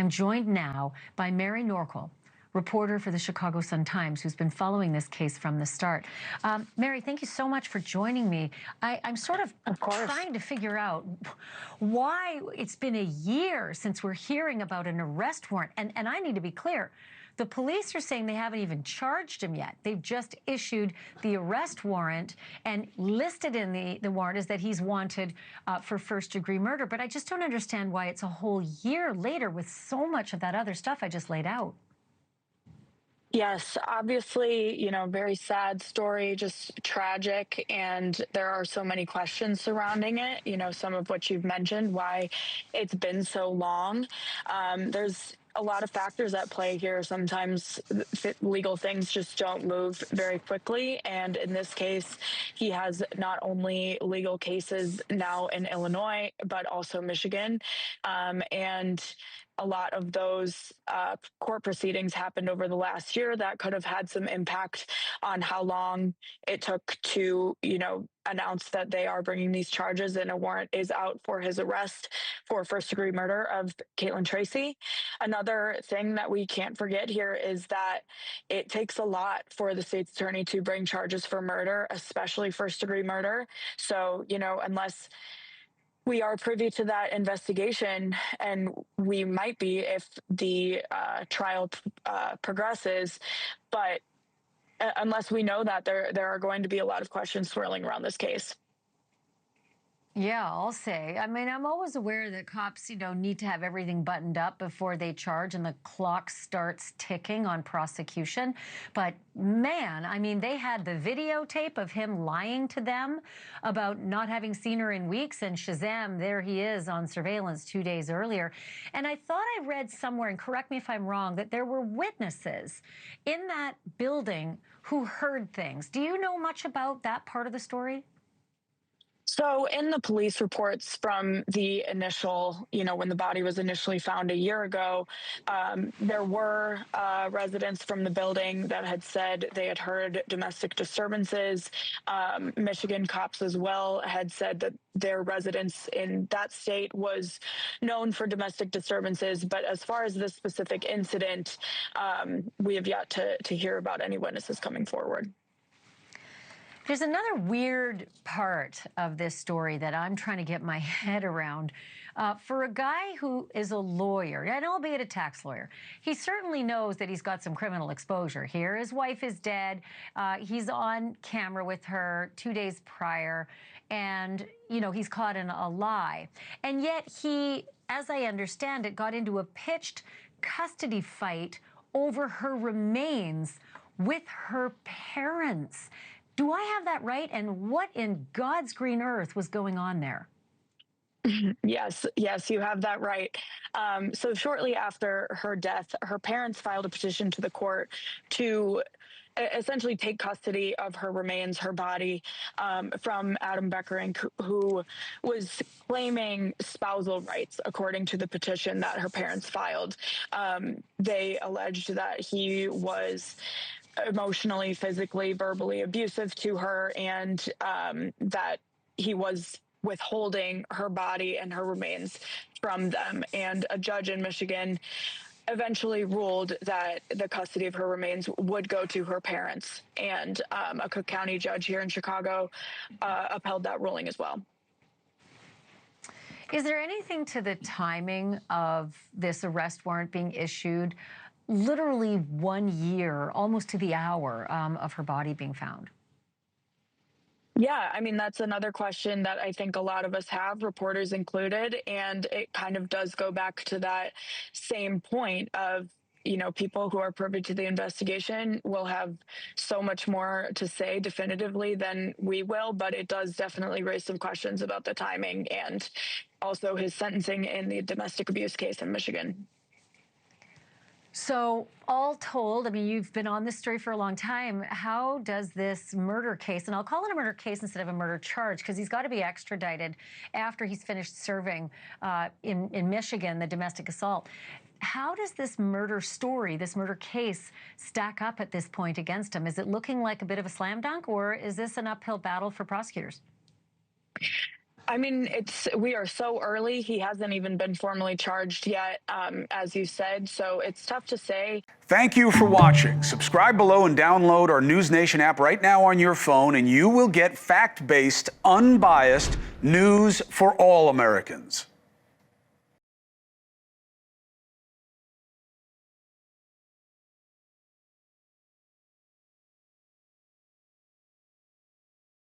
I'm joined now by Mary Norkol, reporter for the Chicago Sun-Times, who's been following this case from the start. Mary, thank you so much for joining me. I'm sort of trying to figure out why it's been a year since we're hearing about an arrest warrant. And I need to be clear. The police are saying they haven't even charged him yet. They've just issued the arrest warrant, and listed in the warrant is that he's wanted for first-degree murder. But I just don't understand why it's a whole year later with so much of that other stuff I just laid out. Yes, obviously, very sad story, just tragic. And there are so many questions surrounding it, some of what you've mentioned, why it's been so long. There's a lot of factors at play here. Sometimes legal things just don't move very quickly. And in this case, he has not only legal cases now in Illinois, but also Michigan. And a lot of those court proceedings happened over the last year that could have had some impact on how long it took to, announce that they are bringing these charges, and a warrant is out for his arrest for first-degree murder of Caitlin Tracey. Another thing that we can't forget here is that it takes a lot for the state's attorney to bring charges for murder, especially first-degree murder. So, unless we are privy to that investigation, and we might be if the trial progresses, but unless we know that, there are going to be a lot of questions swirling around this case. Yeah, I'll say. I mean, I'm always aware that cops, need to have everything buttoned up before they charge and the clock starts ticking on prosecution. But man, I mean, they had the videotape of him lying to them about not having seen her in weeks, and Shazam, there he is on surveillance 2 days earlier. And I thought I read somewhere, and correct me if I'm wrong, that there were witnesses in that building who heard things. Do you know much about that part of the story? So in the police reports from the initial, when the body was initially found a year ago, there were residents from the building that had said they had heard domestic disturbances. Michigan cops as well had said that their residence in that state was known for domestic disturbances. But as far as this specific incident, we have yet to hear about any witnesses coming forward. There's another weird part of this story that I'm trying to get my head around. For a guy who is a lawyer, and albeit a tax lawyer, he certainly knows that he's got some criminal exposure here. His wife is dead. He's on camera with her 2 days prior, and, he's caught in a lie. And yet he, as I understand it, got into a pitched custody fight over her remains with her parents. Do I have that right? And what in God's green earth was going on there? Yes, you have that right. So shortly after her death, her parents filed a petition to the court to essentially take custody of her remains, her body, from Adam Beckerink, who was claiming spousal rights, according to the petition that her parents filed. They alleged that he was emotionally, physically, verbally abusive to her, and that he was withholding her body and her remains from them. And a judge in Michigan eventually ruled that the custody of her remains would go to her parents. And a Cook County judge here in Chicago upheld that ruling as well. Is there anything to the timing of this arrest warrant being issued? Literally 1 year, almost to the hour, of her body being found. Yeah, I mean, that's another question that I think a lot of us have, reporters included, and it kind of does go back to that same point of, people who are privy to the investigation will have so much more to say definitively than we will, but it does definitely raise some questions about the timing and also his sentencing in the domestic abuse case in Michigan. So all told, I mean, you've been on this story for a long time. How does this murder case, and I'll call it a murder case instead of a murder charge, because he's got to be extradited after he's finished serving in Michigan, the domestic assault. How does this murder story, this murder case, stack up at this point against him? Is it looking like a bit of a slam dunk, or is this an uphill battle for prosecutors? I mean, we are so early. He hasn't even been formally charged yet, as you said. So it's tough to say. Thank you for watching. Subscribe below and download our NewsNation app right now on your phone, and you will get fact-based, unbiased news for all Americans.